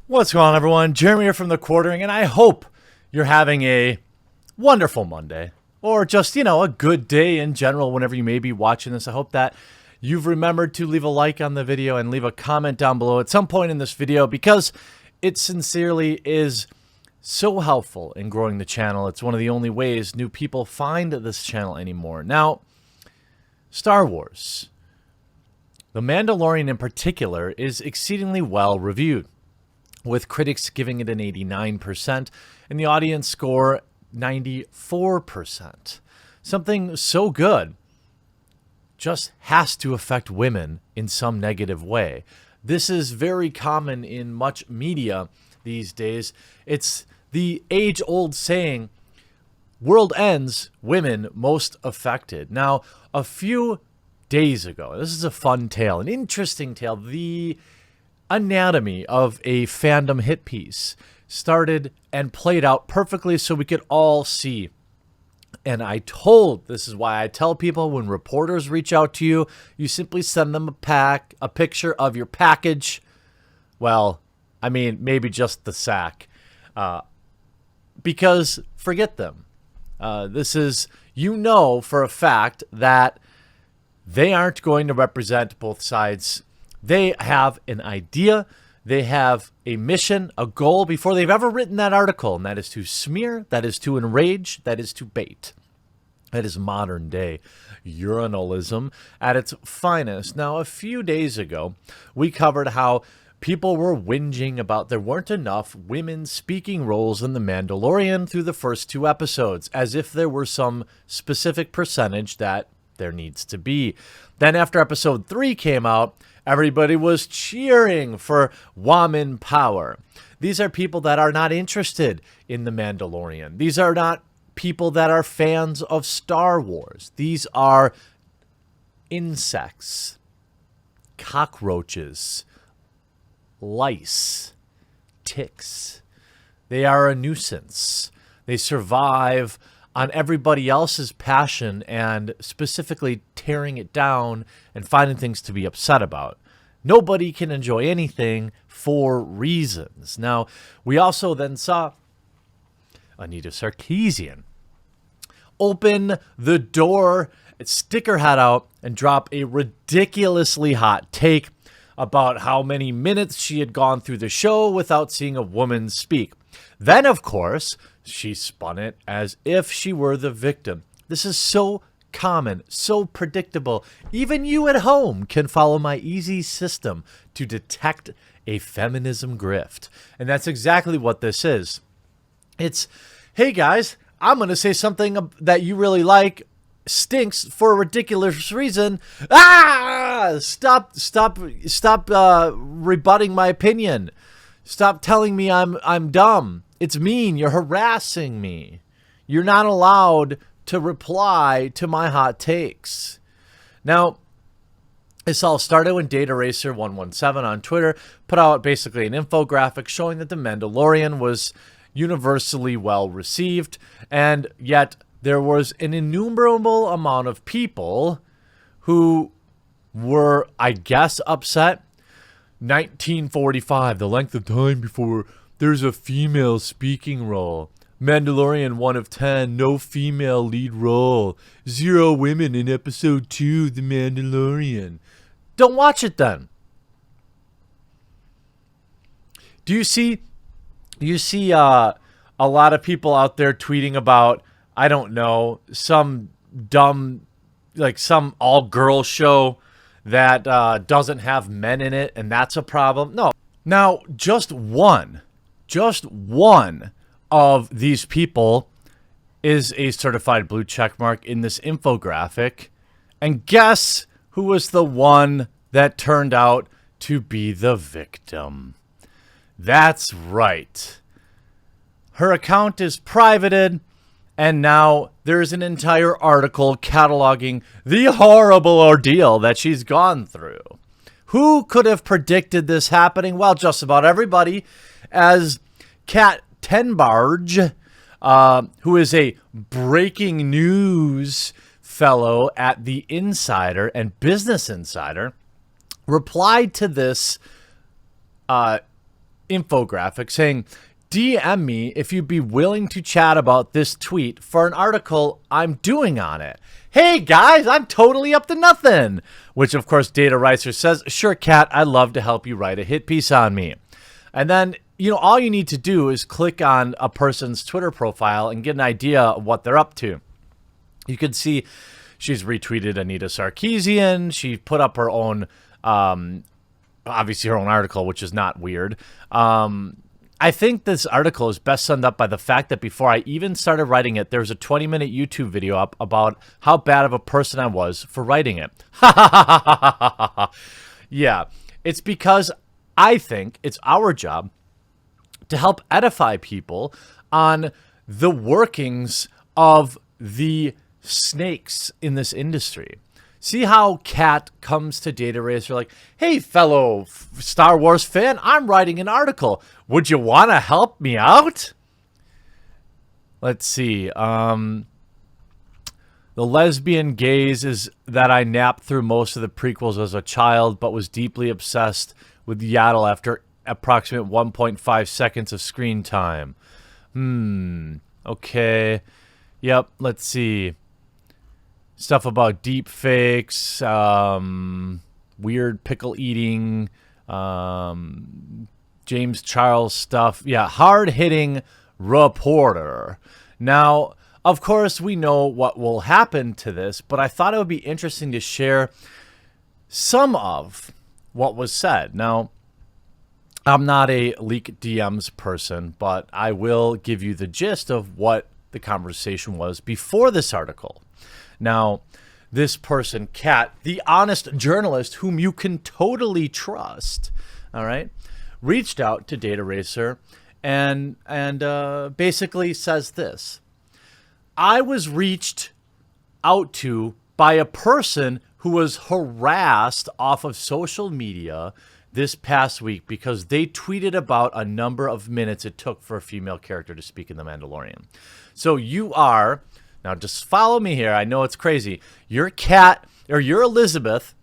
What's going on, everyone? Jeremy here from The Quartering, and I hope you're having a wonderful Monday, or just, a good day in general whenever you may be watching this. I hope that you've remembered to leave a like on the video and leave a comment down below at some point in this video, because it sincerely is so helpful in growing the channel. It's one of the only ways new people find this channel anymore. Now, Star Wars, The Mandalorian in particular, is exceedingly well reviewed, with critics giving it an 89% and the audience score 94%. Something so good just has to affect women in some negative way. This is very common in much media these days. It's the age-old saying, world ends, women most affected. Now, a few days ago, this is a fun tale, an interesting tale, the anatomy of a fandom hit piece started and played out perfectly so we could all see. And this is why I tell people, when reporters reach out to you, you simply send them a picture of your package. Well, I mean, maybe just the sack, because forget them. This is, for a fact that they aren't going to represent both sides. They have an idea, they have a mission, a goal before they've ever written that article, and that is to smear, that is to enrage, that is to bait. That is modern day urinalism at its finest. Now, a few days ago, we covered how people were whinging about there weren't enough women speaking roles in The Mandalorian through the first 2 episodes, as if there were some specific percentage that there needs to be. Then after episode 3 came out, everybody was cheering for woman power. These are people that are not interested in The Mandalorian. These are not people that are fans of Star Wars. These are insects, cockroaches, lice, ticks. They are a nuisance. They survive on everybody else's passion and specifically tearing it down and finding things to be upset about. Nobody can enjoy anything for reasons. Now, we also then saw Anita Sarkeesian open the door, stick her head out, and drop a ridiculously hot take about how many minutes she had gone through the show without seeing a woman speak. Then, of course, she spun it as if she were the victim. This is so common, so predictable. Even you at home can follow my easy system to detect a feminism grift. And that's exactly what this is. It's, hey guys, I'm going to say something that you really like, stinks for a ridiculous reason. Stop rebutting my opinion. Stop telling me I'm dumb. It's mean. You're harassing me. You're not allowed to reply to my hot takes. Now, this all started when Data Racer 117 on Twitter put out basically an infographic showing that The Mandalorian was universally well received, and yet there was an innumerable amount of people who were, I guess, upset. 1945, the length of time before there's a female speaking role. Mandalorian 1 of 10, no female lead role. 0 women in episode 2, The Mandalorian. Don't watch it then. Do you see a lot of people out there tweeting about, I don't know, some dumb, like some all-girl show that doesn't have men in it, and that's a problem? No. Now, just one of these people is a certified blue check mark in this infographic. And guess who was the one that turned out to be the victim? That's right. Her account is privated, and now there's an entire article cataloging the horrible ordeal that she's gone through. Who could have predicted this happening? Well, just about everybody, as Kat Tenbarge, who is a breaking news fellow at The Insider and Business Insider, replied to this infographic saying, DM me if you'd be willing to chat about this tweet for an article I'm doing on it. Hey guys, I'm totally up to nothing. Which of course Data Ricer says, sure Cat, I'd love to help you write a hit piece on me. And then, all you need to do is click on a person's Twitter profile and get an idea of what they're up to. You can see she's retweeted Anita Sarkeesian. She put up her own, obviously her own article, which is not weird. I think this article is best summed up by the fact that before I even started writing it, there was a 20-minute YouTube video up about how bad of a person I was for writing it. Yeah, it's because I think it's our job to help edify people on the workings of the snakes in this industry. See how Kat comes to Data Racer like, hey, fellow Star Wars fan, I'm writing an article. Would you want to help me out? Let's see. The lesbian gaze is that I napped through most of the prequels as a child, but was deeply obsessed with Yaddle after approximate 1.5 seconds of screen time. Okay. Yep, let's see. Stuff about deep fakes, weird pickle eating, James Charles stuff. Yeah, hard-hitting reporter. Now, of course, we know what will happen to this, but I thought it would be interesting to share some of what was said. Now, I'm not a leak DMs person, but I will give you the gist of what the conversation was before this article. Now, this person, Kat, the honest journalist whom you can totally trust, all right, reached out to Data Racer and basically says this. I was reached out to by a person who was harassed off of social media this past week because they tweeted about a number of minutes it took for a female character to speak in The Mandalorian. So you are... Now, just follow me here. I know it's crazy. You're Kat, or you're Elizabeth,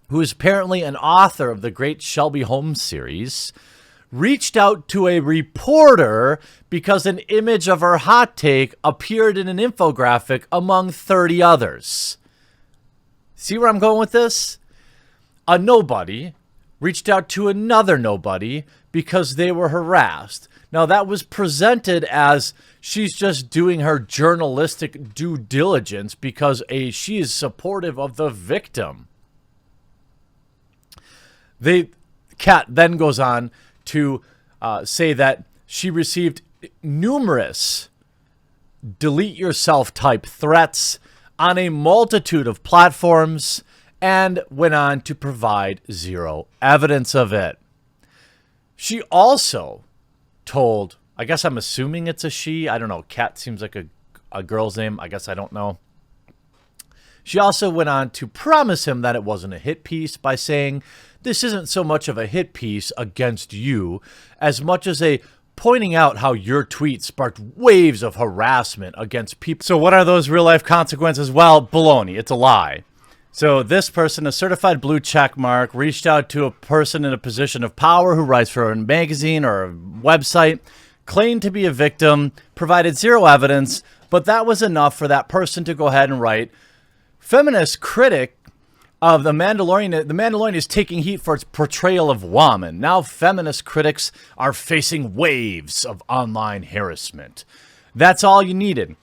who is apparently an author of the great Shelby Holmes series, reached out to a reporter because an image of her hot take appeared in an infographic among 30 others. See where I'm going with this? A nobody reached out to another nobody because they were harassed. Now, that was presented as she's just doing her journalistic due diligence because she is supportive of the victim. Kat then goes on to say that she received numerous delete yourself type threats on a multitude of platforms and went on to provide zero evidence of it. She also told, I guess I'm assuming it's a she. I don't know. Kat seems like a girl's name. I guess I don't know. She also went on to promise him that it wasn't a hit piece by saying, this isn't so much of a hit piece against you as much as a pointing out how your tweet sparked waves of harassment against people. So what are those real life consequences? Well, baloney. It's a lie. So this person, a certified blue check mark, reached out to a person in a position of power who writes for a magazine or a website, claimed to be a victim, provided zero evidence, but that was enough for that person to go ahead and write, feminist critic of The Mandalorian. The Mandalorian is taking heat for its portrayal of women. Now feminist critics are facing waves of online harassment. That's all you needed.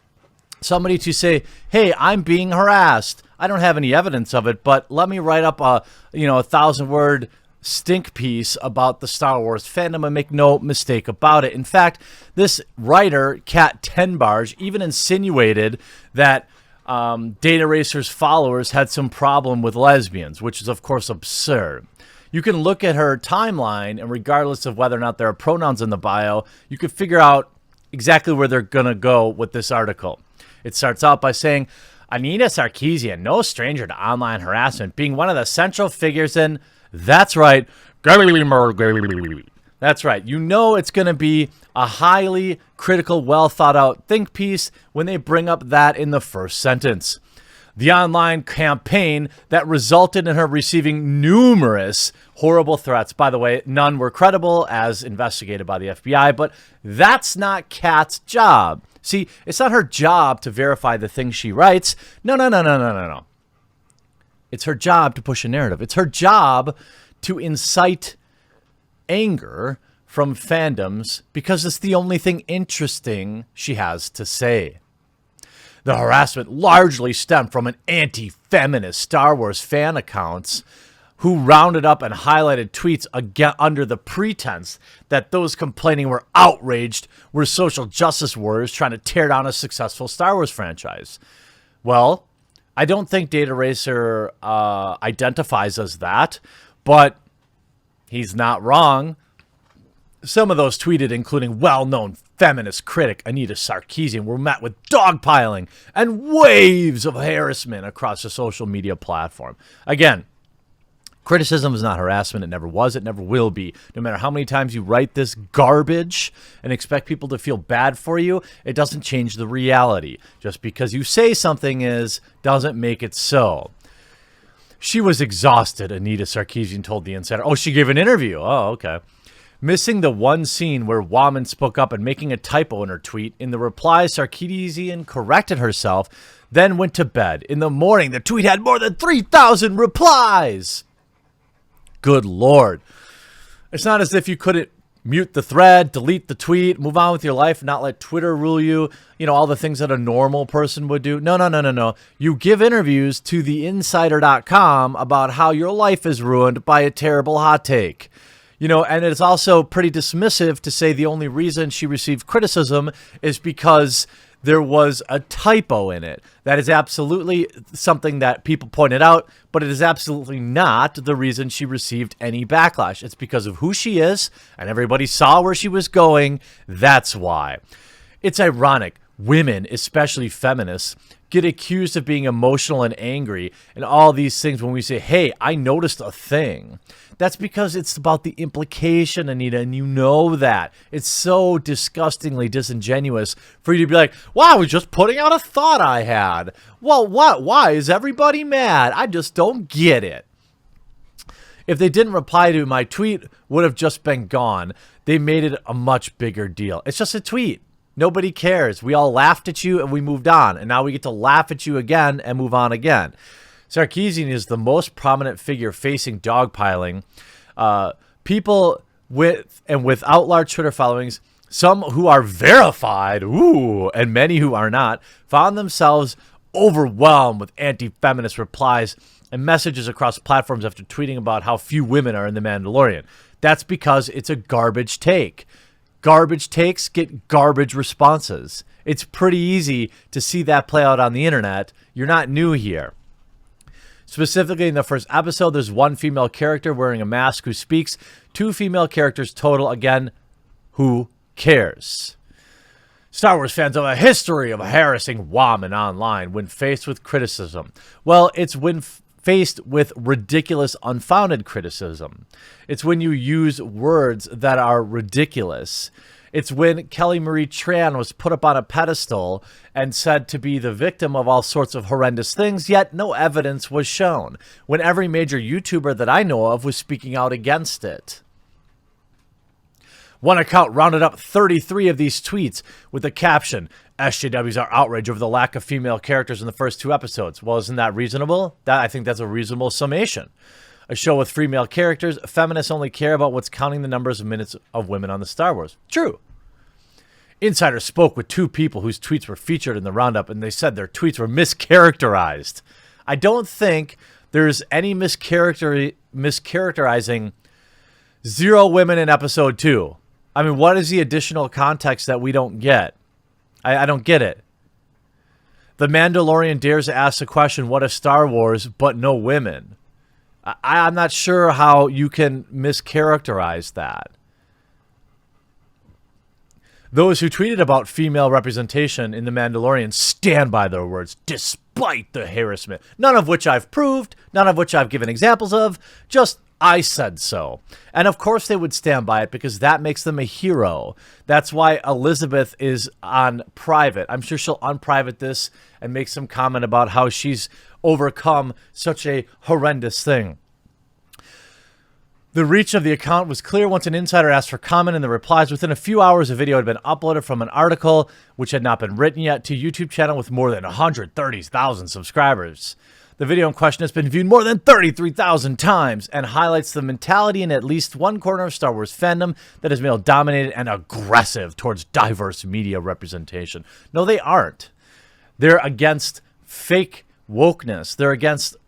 Somebody to say, hey, I'm being harassed. I don't have any evidence of it, but let me write up a 1,000-word stink piece about the Star Wars fandom and make no mistake about it. In fact, this writer, Kat Tenbarge, even insinuated that Data Racer's followers had some problem with lesbians, which is, of course, absurd. You can look at her timeline, and regardless of whether or not there are pronouns in the bio, you can figure out exactly where they're going to go with this article. It starts out by saying, Anita Sarkeesian, no stranger to online harassment, being one of the central figures in, that's right, that's right. You know it's going to be a highly critical, well thought out think piece when they bring up that in the first sentence. The online campaign that resulted in her receiving numerous horrible threats. By the way, none were credible as investigated by the FBI, but that's not Kat's job. See, it's not her job to verify the things she writes. No. It's her job to push a narrative. It's her job to incite anger from fandoms because it's the only thing interesting she has to say. The harassment largely stemmed from an anti-feminist Star Wars fan accounts who rounded up and highlighted tweets again under the pretense that those complaining were outraged were social justice warriors trying to tear down a successful Star Wars franchise. Well, I don't think Data Racer identifies as that, but he's not wrong. Some of those tweeted, including well-known feminist critic Anita Sarkeesian, were met with dogpiling and waves of harassment across the social media platform. Again, criticism is not harassment. It never was. It never will be. No matter how many times you write this garbage and expect people to feel bad for you, it doesn't change the reality. Just because you say something doesn't make it so. She was exhausted, Anita Sarkeesian told The Insider. Oh, she gave an interview. Oh, okay. Missing the one scene where Woman spoke up and making a typo in her tweet. In the reply, Sarkeesian corrected herself, then went to bed. In the morning, the tweet had more than 3,000 replies. Good Lord. It's not as if you couldn't mute the thread, delete the tweet, move on with your life, not let Twitter rule you, all the things that a normal person would do. No. You give interviews to theinsider.com about how your life is ruined by a terrible hot take. And it's also pretty dismissive to say the only reason she received criticism is because there was a typo in it. That is absolutely something that people pointed out, but it is absolutely not the reason she received any backlash. It's because of who she is, and everybody saw where she was going. That's why. It's ironic. Women, especially feminists, get accused of being emotional and angry and all these things when we say, hey, I noticed a thing. That's because it's about the implication, Anita, and you know that. It's so disgustingly disingenuous for you to be like, wow, I was just putting out a thought I had. Well, what? Why is everybody mad? I just don't get it. If they didn't reply to my tweet, would have just been gone. They made it a much bigger deal. It's just a tweet. Nobody cares. We all laughed at you and we moved on. And now we get to laugh at you again and move on again. Sarkeesian is the most prominent figure facing dogpiling. People with and without large Twitter followings, some who are verified, and many who are not, found themselves overwhelmed with anti-feminist replies and messages across platforms after tweeting about how few women are in The Mandalorian. That's because it's a garbage take. Garbage takes get garbage responses. It's pretty easy to see that play out on the internet. You're not new here. Specifically, in the first episode, there's one female character wearing a mask who speaks. 2 female characters total. Again, who cares? Star Wars fans have a history of harassing women online when faced with criticism. Well, it's when faced with ridiculous, unfounded criticism. It's when you use words that are ridiculous. It's when Kelly Marie Tran was put up on a pedestal and said to be the victim of all sorts of horrendous things, yet no evidence was shown, when every major YouTuber that I know of was speaking out against it. One account rounded up 33 of these tweets with the caption, SJWs are outraged over the lack of female characters in the first 2 episodes. Well, isn't that reasonable? I think that's a reasonable summation. A show with female characters, feminists only care about what's counting the numbers of minutes of women on the Star Wars. True. Insider spoke with 2 people whose tweets were featured in the roundup, and they said their tweets were mischaracterized. I don't think there's any mischaracterizing 0 women in episode 2. I mean, what is the additional context that we don't get? I don't get it. The Mandalorian dares to ask the question, what if Star Wars, but no women? I'm not sure how you can mischaracterize that. Those who tweeted about female representation in The Mandalorian stand by their words, despite the harassment, none of which I've proved, none of which I've given examples of, just I said so. And of course they would stand by it because that makes them a hero. That's why Elizabeth is on private. I'm sure she'll unprivate this and make some comment about how she's overcome such a horrendous thing. The reach of the account was clear once an insider asked for comment in the replies. Within a few hours, a video had been uploaded from an article, which had not been written yet, to a YouTube channel with more than 130,000 subscribers. The video in question has been viewed more than 33,000 times and highlights the mentality in at least one corner of Star Wars fandom that is male-dominated and aggressive towards diverse media representation. No, they aren't. They're against fake wokeness. They're against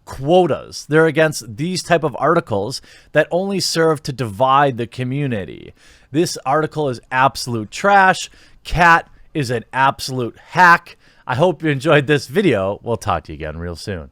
quotas. They're against these type of articles that only serve to divide the community. This article is absolute trash. Kat is an absolute hack. I hope you enjoyed this video. We'll talk to you again real soon.